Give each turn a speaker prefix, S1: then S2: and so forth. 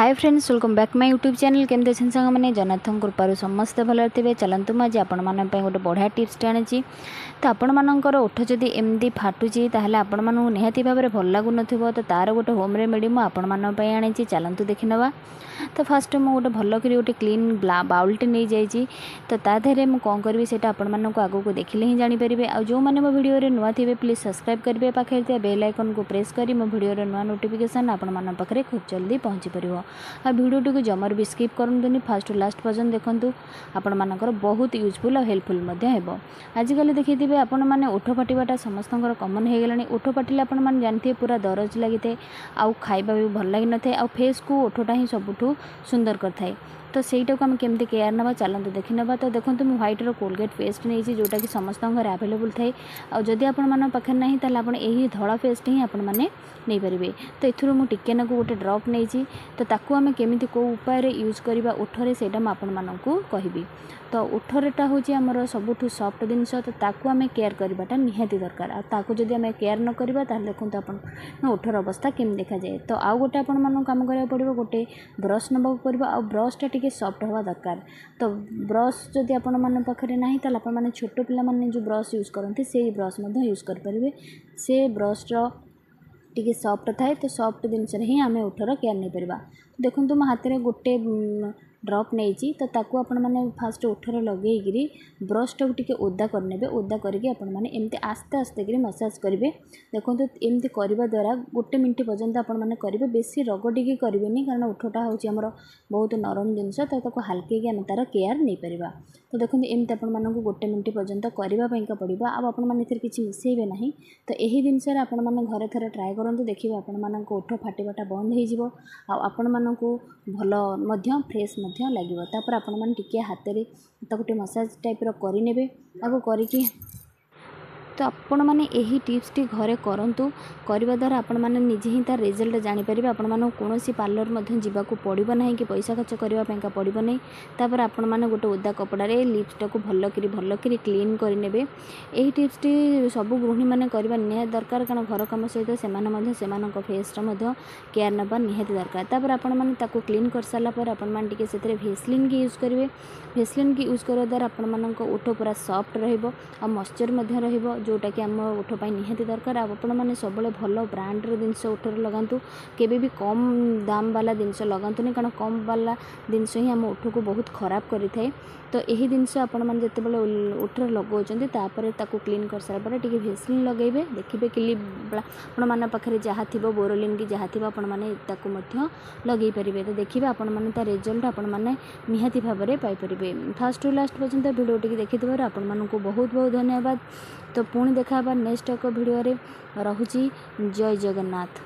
S1: Hi friends, welcome back my YouTube channel. केमती अच्छे सांग मैंने जनाथन कृपार समस्ते भल थे। चलतु मुझे आपण गोटे बढ़िया टिप्स आनी। तो आपण मानकर ओठ जदि एमती फाटुची ताहले आपण मानू निहाती भाव में भल लगुन तो तार गोटे होम रेमेडी मुझे आपण मान आनी। चलतु देखि नवा। तो फास्ट मुझे गोटे भल कर गोटे क्लीन बाउलटे नहीं जाइए। तो तादेहे मुझे कौन करी से आपण आग को देखिले ही जानीपर। आ जो मैंने मो वीडियो नुआ थे प्लीज सब्सक्राइब करेंगे। पाखे बेल आइकन को प्रेस कर मो वीडियो नुआ नोटिफिकेशन आपण पाखे खूब जल्दी पहुँची पार। आ वीडियो को जमर भी स्किप करनी फास्ट टू लास्ट पर्यटन देखूँ। आपण मानकर बहुत यूजफुल और हेल्पफुल आजिकल देखिए आपण मैंने ओठ फाटा समस्त कमन हो गला। ओठ फाटिले आपण मैंने जानते पूरा दरज लगी था। आउ खाइबा भी भल लगी न था। आ फेस को ओठटा ही सबुठ सुंदर करता। तो सहीटा को आम केमती केयर ना चलते देखि ना। तो देखो मुझे व्हाइटर कोलगेट पेस्ट नहीं जोटा कि समस्त घर आवेलेबल थाए। आदि आपण पाखे ना ताल आप धड़ा पेस्ट ही आपण मैंने नहीं पारे। तो एथुर मुझे टिके ना गोटे ड्रप नहीं। तो ताकू आम केमी कौ उपाय यूज करवा ओठरे से कहि। तो ओठरेटा हूँ आमर सबुठ सफ्ट जिनस। तो ताकू आम केयर करवाटा निहाती दरकार। आकु जदि आम केयर न करवा देखो आप ओठर अवस्था केमी देखा जाए। तो आउ गोटे आपण कम करा पड़ो गोटे ब्रश नवा पड़ो। आ ब्रशटा टिके सफ्ट हवा दरकार। तो ब्रश जदि आपण मन पाखे ना ताल आप छोट पिला जो ब्रश यूज करते से ब्रश यूज करेंगे। से ब्रशर टिके सफ्ट थाए। तो सफ्ट जिनस ही आम ओठर केयर नहीं पार। देखो मो हाथ में गोटे ड्रप नहीं। तो ताकू आपण मैंने फास्ट ओठर लगे ब्रशटा को टिके ओदा करने। ओदा करके आपण मैंने एमती आस्ते आस्ते कर मसाज करेंगे। देखो एमती करने द्वारा गोटे मिनट पर्यंत आपण मैंने करेंगे। बेसी रगड़ी करेंगे कारण ओठटा हूँ आमर बहुत नरम जिनस। तो हल्के आम तार केयर नहीं पार। तो देखो एमती आपण गोटे मिनट पर्यंत करने पड़ो। आपण मैंने किसी मिसेबे ना। तो यही जिनस आपण मैंने घरे थे ट्राए करूँ। देखिए आपण ओठ फाटा बंद हो भल फ्रेश लगे। तापर आपण मैंने टिके हाथ में गोटे मसाज टाइप रने आपको करके। तो आपण मैंने यही टिप्स टी घरे करंतु। करने द्वारा आपण मैंने निजे ही तार रिजल्ट जानीपर। आपण मानक कौन पार्लर जावाक पड़ो ना कि पैसा खर्च करने पड़ो नहीं। तापर आपण मैंने गोटे ओदा कपड़े लिप्सटा को भल कर क्लीन करने। यही टिप्स टी सब गृहिणी मैंने करवा निहाती दरकार। कारण घर कम सहित से फेसटा केयर नवा निहाती दरकार। तापर आपण मैंने ताको क्लीन कर सारापर आपण मैंने टिके से भेसलिन की यूज करेंगे। भेसलिन की यूज करने द्वारा आपण मानक ओठ पूरा सफ्ट रहा। मॉइस्चर रहिबो जोटा कि आम ओठ पाई निहाती दरकार। आपण मैंने सब भल ब्रांडर जिनस ओठर लगातु। केबे भी कम दाम वाला जिनस लगातुनी कारण कम वाला जिनस ही आम ओठ को बहुत खराब करें। तो यही जिनस आपण मैंने जितेबाला ओठर लगाउछन्ती तापर ताको क्लीन कर सारा पर टिके भेसलिन लगेबे। देखिबे कि आपण मान पाखरे जहाँ थिबो बोरोलिन की जहाँ थिबो आपण माने ताको मध्य लगेई परिबे। तो देखिबे आपण माने ता रिजल्ट आपण माने निहाती भाव में पाई परिबे। फास्ट टू लास्ट पर्यंत वीडियो टिके देखिथिबार आपण मानकु बहुत बहुत धन्यवाद। तो पुणी देखा नेक्स्ट एक वीडियो रे। रहुची जय जगन्नाथ।